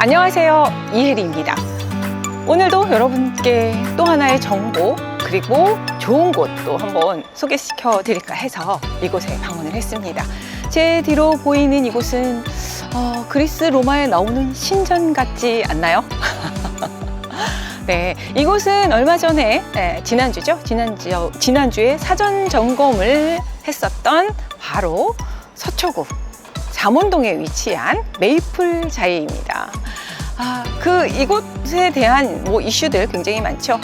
안녕하세요, 이혜리입니다. 오늘도 여러분께 또 하나의 정보 그리고 좋은 곳 또 한번 소개시켜 드릴까 해서 이곳에 방문을 했습니다. 제 뒤로 보이는 이곳은 그리스 로마에 나오는 신전 같지 않나요? 네, 이곳은 얼마 전에 지난주에 사전 점검을 했었던 바로 서초구 잠원동에 위치한 메이플 자이입니다. 이곳에 대한 이슈들 굉장히 많죠.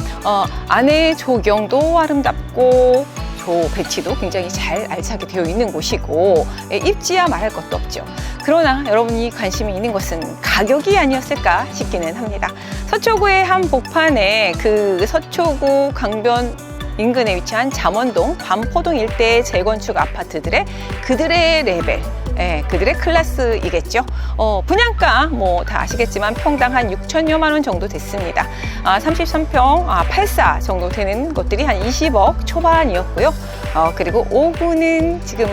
안에 조경도 아름답고 조 배치도 굉장히 잘 알차게 되어 있는 곳이고 입지야 말할 것도 없죠. 그러나 여러분이 관심이 있는 것은 가격이 아니었을까 싶기는 합니다. 서초구의 한 복판에 그 서초구 강변 인근에 위치한 잠원동, 반포동 일대의 재건축 아파트들의 그들의 레벨, 그들의 클래스이겠죠. 분양가 다 아시겠지만 평당 한 6천여만 원 정도 됐습니다. 33평 84 정도 되는 것들이 한 20억 초반이었고요. 그리고 5구는 지금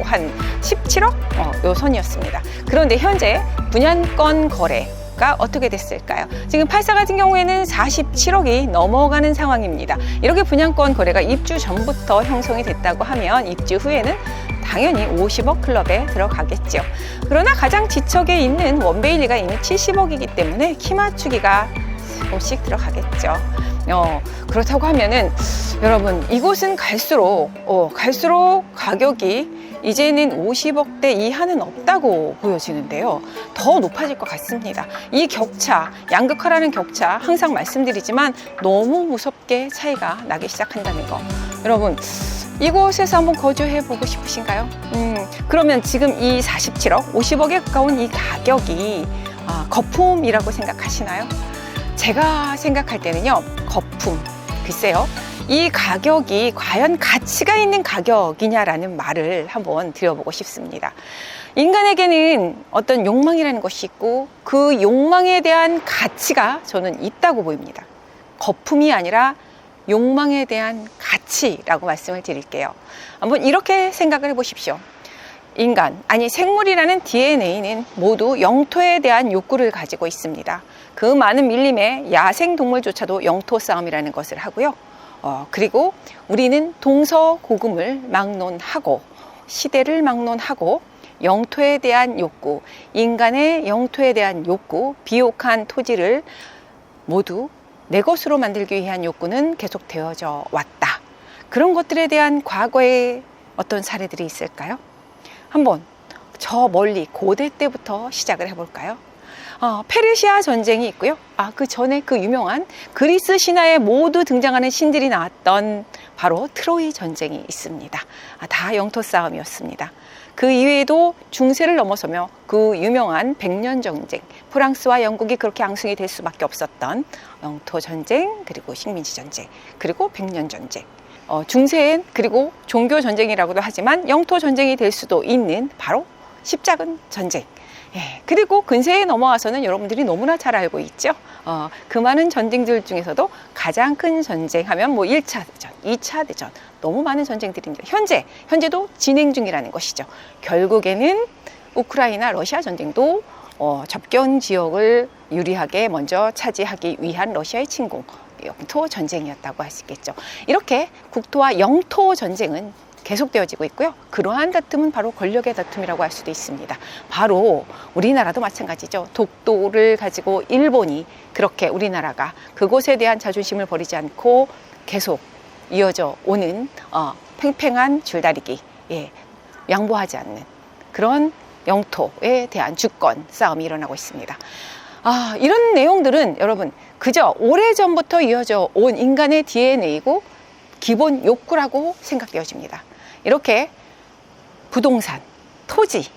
한 17억 요 선이었습니다. 그런데 현재 분양권 거래가 어떻게 됐을까요? 지금 84 같은 경우에는 47억이 넘어가는 상황입니다. 이렇게 분양권 거래가 입주 전부터 형성이 됐다고 하면 입주 후에는 당연히 50억 클럽에 들어가겠죠. 그러나 가장 지척에 있는 원베일리가 이미 70억이기 때문에 키 맞추기가 조금씩 들어가겠죠. 그렇다고 하면은 여러분, 이곳은 갈수록 가격이 이제는 50억대 이하는 없다고 보여지는데요. 더 높아질 것 같습니다. 이 격차, 양극화라는 격차 항상 말씀드리지만 너무 무섭게 차이가 나기 시작한다는 거. 여러분, 이곳에서 한번 거주해 보고 싶으신가요? 그러면 지금 이 47억, 50억에 가까운 이 가격이 거품이라고 생각하시나요? 제가 생각할 때는요, 거품. 글쎄요, 이 가격이 과연 가치가 있는 가격이냐라는 말을 한번 드려보고 싶습니다. 인간에게는 어떤 욕망이라는 것이 있고 그 욕망에 대한 가치가 저는 있다고 보입니다. 거품이 아니라 욕망에 대한 가치라고 말씀을 드릴게요. 한번 이렇게 생각을 해보십시오. 생물이라는 DNA는 모두 영토에 대한 욕구를 가지고 있습니다. 그 많은 밀림의 야생동물조차도 영토 싸움이라는 것을 하고요. 그리고 우리는 동서고금을 막론하고 시대를 막론하고 영토에 대한 욕구, 인간의 영토에 대한 욕구, 비옥한 토지를 모두 내 것으로 만들기 위한 욕구는 계속 되어져 왔다. 그런 것들에 대한 과거의 어떤 사례들이 있을까요? 한번 저 멀리 고대 때부터 시작을 해볼까요? 페르시아 전쟁이 있고요. 그 전에 그 유명한 그리스 신화에 모두 등장하는 신들이 나왔던 바로 트로이 전쟁이 있습니다. 다 영토 싸움이었습니다. 그 이외에도 중세를 넘어서며 그 유명한 백년 전쟁, 프랑스와 영국이 그렇게 앙승이 될 수밖에 없었던 영토 전쟁, 그리고 식민지 전쟁, 그리고 백년 전쟁. 중세엔 그리고 종교 전쟁이라고도 하지만 영토 전쟁이 될 수도 있는 바로 십자군 전쟁. 그리고 근세에 넘어와서는 여러분들이 너무나 잘 알고 있죠. 그 많은 전쟁들 중에서도 가장 큰 전쟁 하면 1차 대전, 2차 대전, 너무 많은 전쟁들입니다. 현재도 진행 중이라는 것이죠. 결국에는 우크라이나 러시아 전쟁도 접경 지역을 유리하게 먼저 차지하기 위한 러시아의 침공, 영토 전쟁이었다고 할 수 있겠죠. 이렇게 국토와 영토 전쟁은 계속되어지고 있고요. 그러한 다툼은 바로 권력의 다툼이라고 할 수도 있습니다. 바로 우리나라도 마찬가지죠. 독도를 가지고 일본이 그렇게 우리나라가 그곳에 대한 자존심을 버리지 않고 계속 이어져 오는 팽팽한 줄다리기, 양보하지 않는 그런 영토에 대한 주권 싸움이 일어나고 있습니다. 이런 내용들은 여러분 그저 오래전부터 이어져 온 인간의 DNA이고 기본 욕구라고 생각되어집니다. 이렇게 부동산, 토지,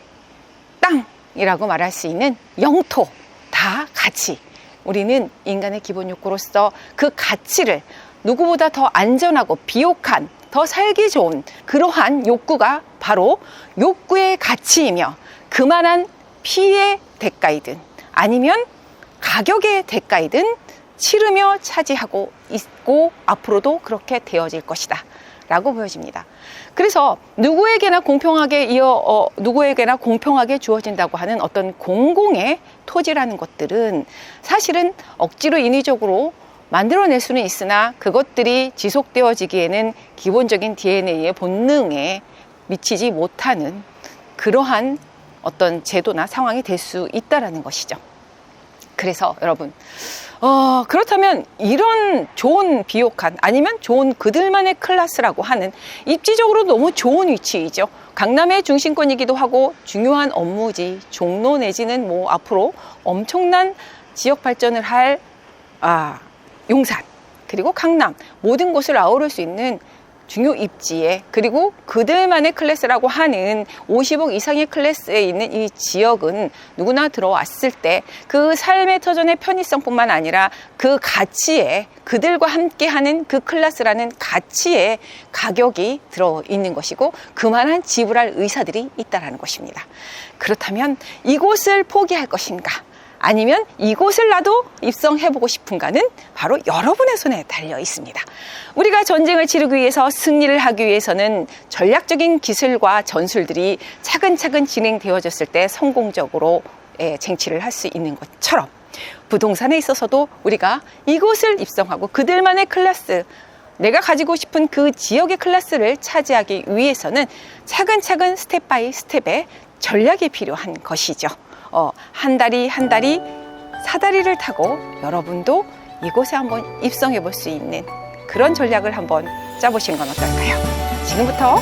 땅이라고 말할 수 있는 영토, 다 가치. 우리는 인간의 기본 욕구로서 그 가치를 누구보다 더 안전하고 비옥한, 더 살기 좋은 그러한 욕구가 바로 욕구의 가치이며 그만한 피의 대가이든 아니면 가격의 대가이든 치르며 차지하고 있고 앞으로도 그렇게 되어질 것이다 라고 보여집니다. 그래서 누구에게나 공평하게 주어진다고 하는 어떤 공공의 토지라는 것들은 사실은 억지로 인위적으로 만들어낼 수는 있으나 그것들이 지속되어지기에는 기본적인 DNA의 본능에 미치지 못하는 그러한 어떤 제도나 상황이 될 수 있다는 것이죠. 그래서 여러분, 그렇다면 이런 좋은 비옥한 아니면 좋은 그들만의 클래스라고 하는 입지적으로 너무 좋은 위치이죠. 강남의 중심권이기도 하고 중요한 업무지, 종로 내지는 뭐 앞으로 엄청난 지역 발전을 할 용산 그리고 강남 모든 곳을 아우를 수 있는 중요 입지에, 그리고 그들만의 클래스라고 하는 50억 이상의 클래스에 있는 이 지역은 누구나 들어왔을 때 그 삶의 터전의 편의성뿐만 아니라 그 가치에, 그들과 함께하는 그 클래스라는 가치에 가격이 들어있는 것이고 그만한 지불할 의사들이 있다는 것입니다. 그렇다면 이곳을 포기할 것인가? 아니면 이곳을 나도 입성해보고 싶은가는 바로 여러분의 손에 달려 있습니다. 우리가 전쟁을 치르기 위해서, 승리를 하기 위해서는 전략적인 기술과 전술들이 차근차근 진행되어졌을 때 성공적으로 쟁취를 할 수 있는 것처럼 부동산에 있어서도 우리가 이곳을 입성하고 그들만의 클래스, 내가 가지고 싶은 그 지역의 클래스를 차지하기 위해서는 차근차근 스텝 바이 스텝의 전략이 필요한 것이죠. 한 다리 한 다리 사다리를 타고 여러분도 이곳에 한번 입성해 볼 수 있는 그런 전략을 한번 짜보신 건 어떨까요? 지금부터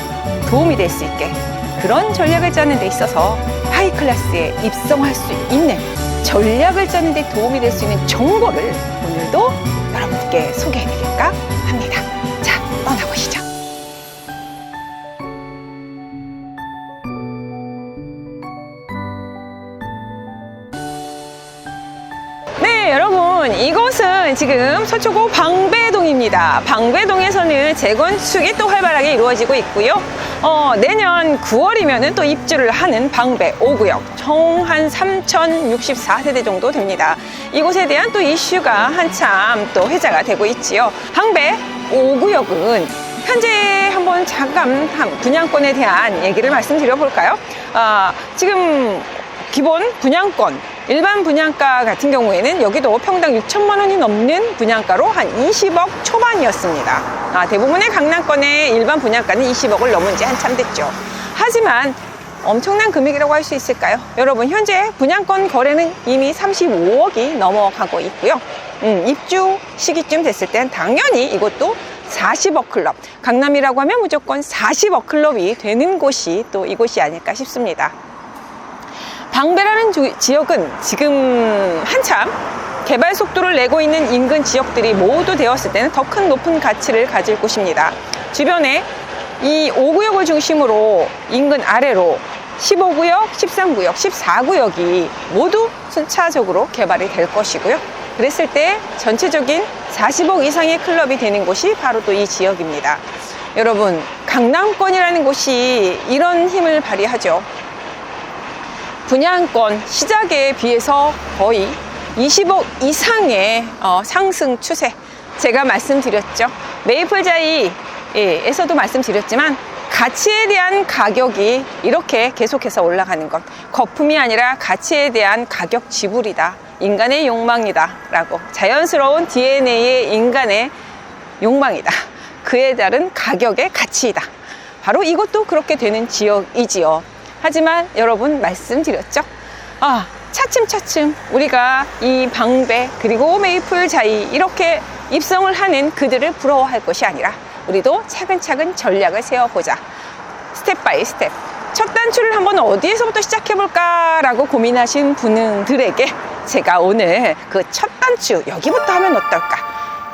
도움이 될 수 있게 그런 전략을 짜는 데 있어서 하이클래스에 입성할 수 있는 전략을 짜는 데 도움이 될 수 있는 정보를 오늘도 여러분께 소개해 드릴까 합니다. 자, 떠나보시죠. 여러분, 이곳은 지금 서초구 방배동입니다. 방배동에서는 재건축이 또 활발하게 이루어지고 있고요. 내년 9월이면 또 입주를 하는 방배 5구역, 총 한 3,064세대 정도 됩니다. 이곳에 대한 또 이슈가 한참 또 회자가 되고 있지요. 방배 5구역은 현재 한번 잠깐 분양권에 대한 얘기를 말씀드려 볼까요? 지금 기본 분양권, 일반 분양가 같은 경우에는 여기도 평당 6천만 원이 넘는 분양가로 한 20억 초반이었습니다. 대부분의 강남권의 일반 분양가는 20억을 넘은 지 한참 됐죠. 하지만 엄청난 금액이라고 할 수 있을까요? 여러분, 현재 분양권 거래는 이미 35억이 넘어가고 있고요. 입주 시기쯤 됐을 땐 당연히 이것도 40억 클럽, 강남이라고 하면 무조건 40억 클럽이 되는 곳이 또 이곳이 아닐까 싶습니다. 방배라는 지역은 지금 한참 개발 속도를 내고 있는 인근 지역들이 모두 되었을 때는 더 큰 높은 가치를 가질 곳입니다. 주변에 이 5구역을 중심으로 인근 아래로 15구역, 13구역, 14구역이 모두 순차적으로 개발이 될 것이고요. 그랬을 때 전체적인 40억 이상의 클럽이 되는 곳이 바로 또 이 지역입니다. 여러분, 강남권이라는 곳이 이런 힘을 발휘하죠. 분양권 시작에 비해서 거의 20억 이상의 상승 추세, 제가 말씀드렸죠. 메이플자이에서도 말씀드렸지만 가치에 대한 가격이 이렇게 계속해서 올라가는 것, 거품이 아니라 가치에 대한 가격 지불이다, 인간의 욕망이다 라고, 자연스러운 DNA의 인간의 욕망이다, 그에 따른 가격의 가치이다. 바로 이것도 그렇게 되는 지역이지요. 하지만 여러분, 말씀드렸죠. 차츰차츰 우리가 이 방배 그리고 메이플자이 이렇게 입성을 하는 그들을 부러워할 것이 아니라 우리도 차근차근 전략을 세워보자. 스텝 바이 스텝. 첫 단추를 한번 어디에서부터 시작해볼까 라고 고민하신 분들에게 제가 오늘 그 첫 단추, 여기부터 하면 어떨까.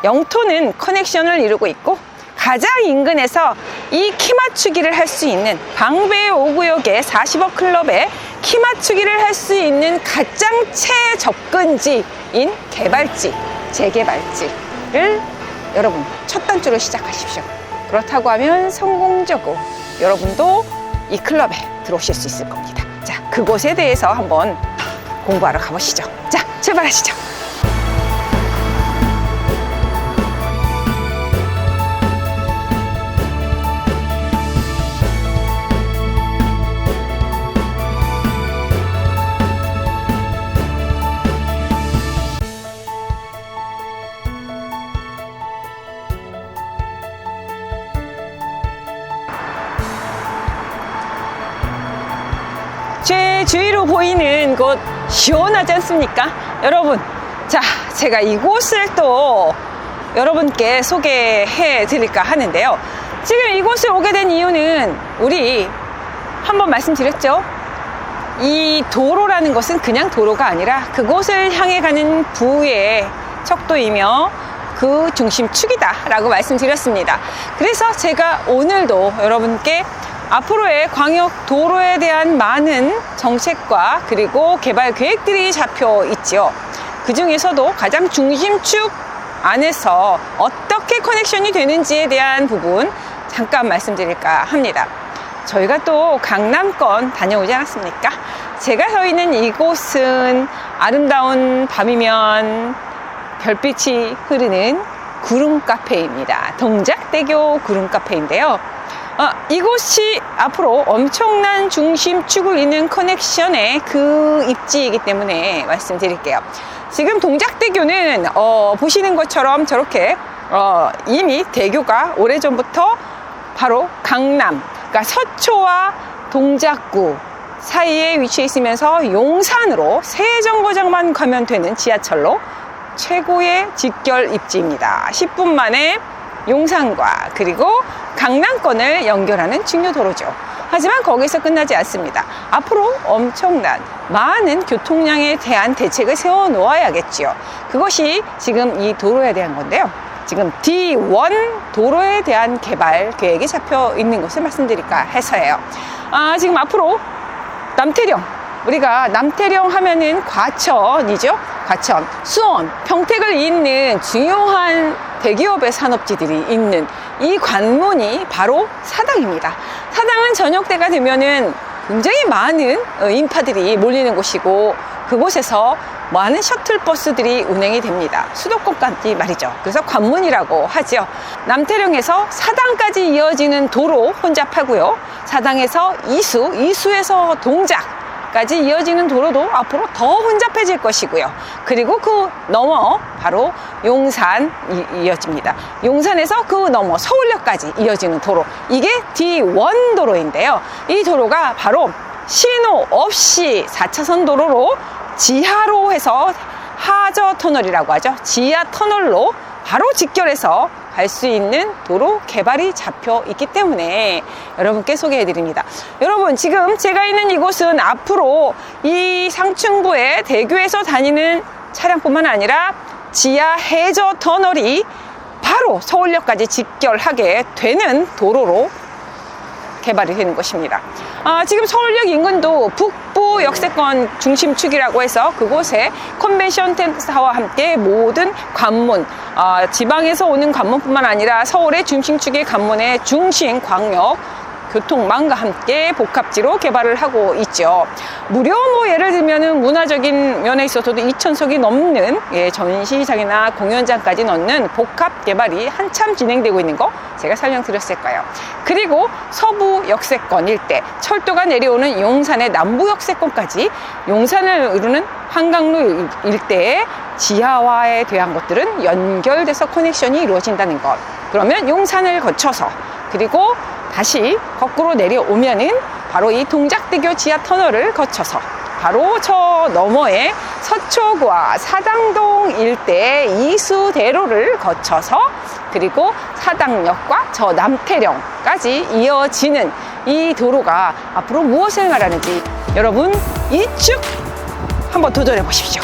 영토는 커넥션을 이루고 있고 가장 인근에서 이 키 맞추기를 할 수 있는 방배 5구역의 40억 클럽에 키 맞추기를 할 수 있는 가장 최접근지인 개발지, 재개발지를 여러분 첫 단추로 시작하십시오. 그렇다고 하면 성공적으로 여러분도 이 클럽에 들어오실 수 있을 겁니다. 자, 그곳에 대해서 한번 공부하러 가보시죠. 자, 출발하시죠. 주위로 보이는 곳 시원하지 않습니까? 여러분, 자, 제가 이곳을 또 여러분께 소개해 드릴까 하는데요. 지금 이곳을 오게 된 이유는 우리 한번 말씀드렸죠. 이 도로라는 것은 그냥 도로가 아니라 그곳을 향해 가는 부의 척도이며 그 중심축이다 라고 말씀드렸습니다. 그래서 제가 오늘도 여러분께 앞으로의 광역 도로에 대한 많은 정책과 그리고 개발 계획들이 잡혀 있죠. 그 중에서도 가장 중심축 안에서 어떻게 커넥션이 되는지에 대한 부분 잠깐 말씀드릴까 합니다. 저희가 또 강남권 다녀오지 않았습니까? 제가 서 있는 이곳은 아름다운 밤이면 별빛이 흐르는 구름 카페입니다. 동작대교 구름 카페인데요. 이곳이 앞으로 엄청난 중심축을 잇는 커넥션의 그 입지이기 때문에 말씀드릴게요. 지금 동작대교는 보시는 것처럼 저렇게 이미 대교가 오래전부터 바로 강남, 그러니까 서초와 동작구 사이에 위치해 있으면서 용산으로 세정거장만 가면 되는 지하철로 최고의 직결 입지입니다. 10분 만에 용산과 그리고 강남권을 연결하는 중요 도로죠. 하지만 거기서 끝나지 않습니다. 앞으로 엄청난 많은 교통량에 대한 대책을 세워 놓아야겠지요. 그것이 지금 이 도로에 대한 건데요. 지금 D1 도로에 대한 개발 계획이 잡혀 있는 것을 말씀드릴까 해서예요. 지금 앞으로 남태령, 우리가 남태령 하면은 과천이죠. 과천, 수원, 평택을 잇는 중요한 대기업의 산업지들이 있는 이 관문이 바로 사당입니다. 사당은 저녁 때가 되면은 굉장히 많은 인파들이 몰리는 곳이고 그곳에서 많은 셔틀버스들이 운행이 됩니다. 수도권까지 말이죠. 그래서 관문이라고 하죠. 남태령에서 사당까지 이어지는 도로 혼잡하고요. 사당에서 이수에서 동작까지 이어지는 도로도 앞으로 더 혼잡해질 것이고요. 그리고 그 넘어 바로 용산 이어집니다. 용산에서 그 넘어 서울역까지 이어지는 도로, 이게 D1 도로인데요. 이 도로가 바로 신호 없이 4차선 도로로 지하로 해서 하저 터널이라고 하죠. 지하 터널로 바로 직결해서 갈 수 있는 도로 개발이 잡혀 있기 때문에 여러분께 소개해 드립니다. 여러분, 지금 제가 있는 이곳은 앞으로 이 상층부의 대교에서 다니는 차량뿐만 아니라 지하 해저 터널이 바로 서울역까지 직결하게 되는 도로로 개발이 되는 것입니다. 지금 서울역 인근도 북부 역세권 중심축이라고 해서 그곳에 컨벤션 센터와 함께 모든 관문, 지방에서 오는 관문뿐만 아니라 서울의 중심축의 관문의 중심 광역 교통망과 함께 복합지로 개발을 하고 있죠. 무려 예를 들면은 문화적인 면에 있어서도 2,000석이 넘는 전시장이나 공연장까지 넣는 복합 개발이 한참 진행되고 있는 거 제가 설명드렸을 거예요. 그리고 서부 역세권 일대, 철도가 내려오는 용산의 남부 역세권까지 용산을 이루는 한강로 일대의 지하화에 대한 것들은 연결돼서 커넥션이 이루어진다는 것. 그러면 용산을 거쳐서 그리고 다시 거꾸로 내려오면은 바로 이 동작대교 지하 터널을 거쳐서 바로 저 너머에 서초구와 사당동 일대의 이수대로를 거쳐서 그리고 사당역과 저 남태령까지 이어지는 이 도로가 앞으로 무엇을 말하는지 여러분 이쭉 한번 도전해 보십시오.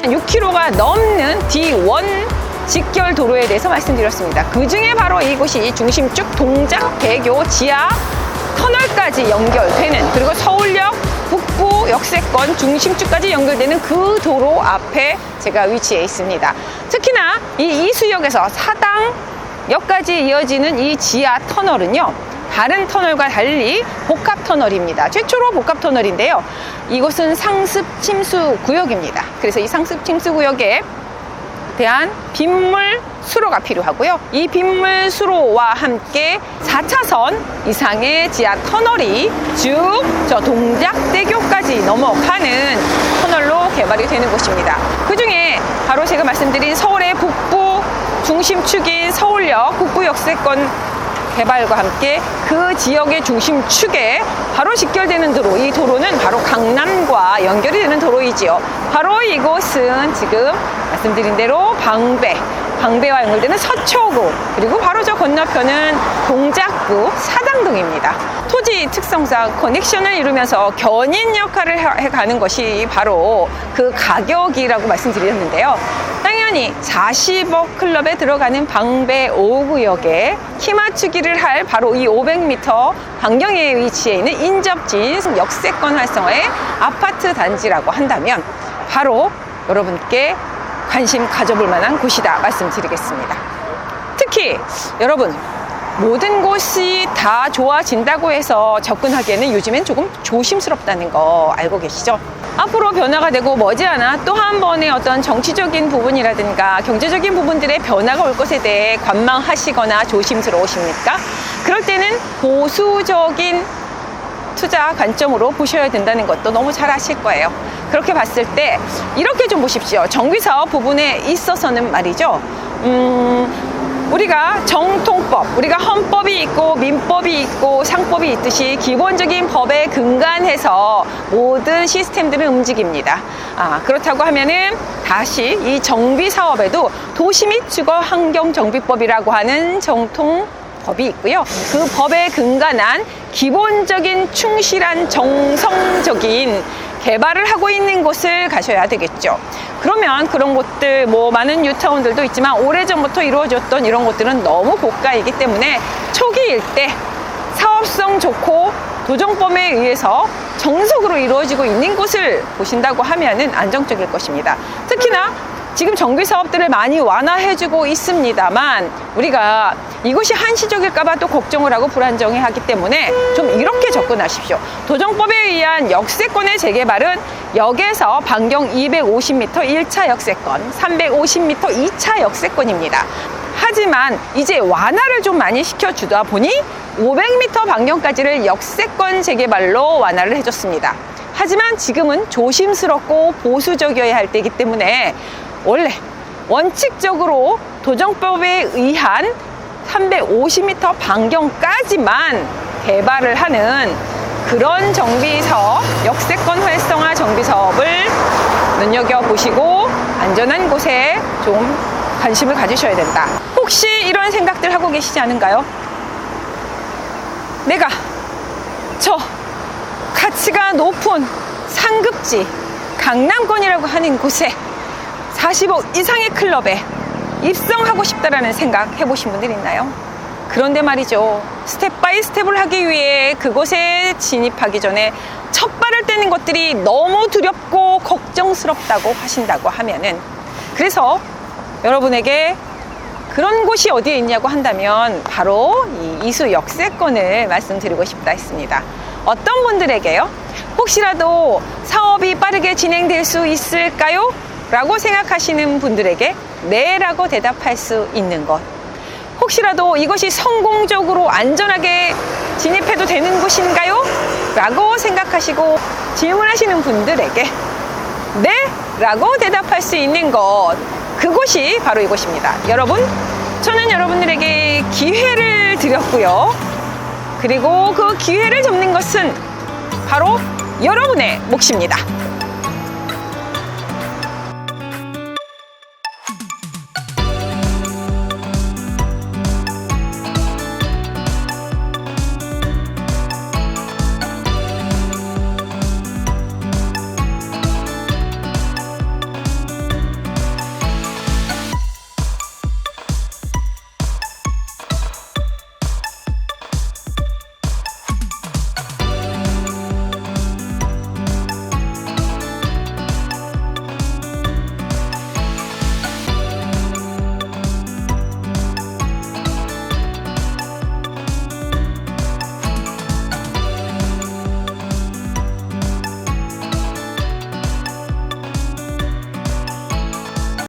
6km가 넘는 D1 직결 도로에 대해서 말씀드렸습니다. 그 중에 바로 이곳이 중심축 동작대교 지하 터널까지 연결되는, 그리고 서울역 북부 역세권 중심축까지 연결되는 그 도로 앞에 제가 위치해 있습니다. 특히나 이 이수역에서 사당역까지 이어지는 이 지하 터널은요, 다른 터널과 달리 복합 터널입니다. 최초로 복합 터널인데요. 이곳은 상습 침수 구역입니다. 그래서 이 상습 침수 구역에 대한 빗물 수로가 필요하고요. 이 빗물 수로와 함께 4차선 이상의 지하 터널이 쭉 저 동작대교까지 넘어가는 터널로 개발이 되는 곳입니다. 그 중에 바로 제가 말씀드린 서울의 북부 중심축인 서울역 북부역세권 개발과 함께 그 지역의 중심축에 바로 직결되는 도로, 이 도로는 바로 강남과 연결이 되는 도로이지요. 바로 이곳은 지금 말씀드린 대로 방배와 연결되는 서초구, 그리고 바로 저 건너편은 동작구 사당동입니다. 토지 특성상 커넥션을 이루면서 견인 역할을 해가는 것이 바로 그 가격이라고 말씀드렸는데요. 당연히 40억 클럽에 들어가는 방배 5구역에 키 맞추기를 할 바로 이 500m 반경에 위치해 있는 인접진 역세권 활성화의 아파트 단지라고 한다면 바로 여러분께 관심 가져볼 만한 곳이다 말씀드리겠습니다. 특히 여러분, 모든 곳이 다 좋아진다고 해서 접근하기에는 요즘엔 조금 조심스럽다는 거 알고 계시죠? 앞으로 변화가 되고 머지않아 또 한 번의 어떤 정치적인 부분이라든가 경제적인 부분들의 변화가 올 것에 대해 관망하시거나 조심스러우십니까? 그럴 때는 보수적인 투자 관점으로 보셔야 된다는 것도 너무 잘 아실 거예요. 그렇게 봤을 때 이렇게 좀 보십시오. 정비사업 부분에 있어서는 말이죠. 우리가 정통법, 우리가 헌법이 있고 민법이 있고 상법이 있듯이 기본적인 법에 근간해서 모든 시스템들은 움직입니다. 그렇다고 하면은 다시 이 정비사업에도 도시 및 주거 환경 정비법이라고 하는 정통법이 있고요. 그 법에 근간한 기본적인 충실한 정성적인 개발을 하고 있는 곳을 가셔야 되겠죠. 그러면 그런 곳들, 많은 뉴타운들도 있지만 오래전부터 이루어졌던 이런 곳들은 너무 고가이기 때문에 초기일 때 사업성 좋고 도정법에 의해서 정석으로 이루어지고 있는 곳을 보신다고 하면은 안정적일 것입니다. 특히나 지금 정비 사업들을 많이 완화해주고 있습니다만 우리가 이것이 한시적일까봐 또 걱정을 하고 불안정해하기 때문에 좀 이렇게 접근하십시오. 도정법에 의한 역세권의 재개발은 역에서 반경 250m 1차 역세권, 350m 2차 역세권입니다. 하지만 이제 완화를 좀 많이 시켜주다 보니 500m 반경까지를 역세권 재개발로 완화를 해줬습니다. 하지만 지금은 조심스럽고 보수적이어야 할 때이기 때문에 원래 원칙적으로 도정법에 의한 350m 반경까지만 개발을 하는 그런 정비사업, 역세권 활성화 정비사업을 눈여겨보시고 안전한 곳에 좀 관심을 가지셔야 된다. 혹시 이런 생각들 하고 계시지 않은가요? 내가 저 가치가 높은 상급지 강남권이라고 하는 곳에 40억 이상의 클럽에 입성하고 싶다라는 생각 해보신 분들 있나요? 그런데 말이죠, 스텝 바이 스텝을 하기 위해 그곳에 진입하기 전에 첫 발을 떼는 것들이 너무 두렵고 걱정스럽다고 하신다고 하면은, 그래서 여러분에게 그런 곳이 어디에 있냐고 한다면 바로 이 이수 역세권을 말씀드리고 싶다 했습니다. 어떤 분들에게요? 혹시라도 사업이 빠르게 진행될 수 있을까요? 라고 생각하시는 분들에게 네 라고 대답할 수 있는 것. 혹시라도 이것이 성공적으로 안전하게 진입해도 되는 곳인가요? 라고 생각하시고 질문하시는 분들에게 네 라고 대답할 수 있는 것, 그곳이 바로 이곳입니다. 여러분, 저는 여러분들에게 기회를 드렸고요. 그리고 그 기회를 잡는 것은 바로 여러분의 몫입니다.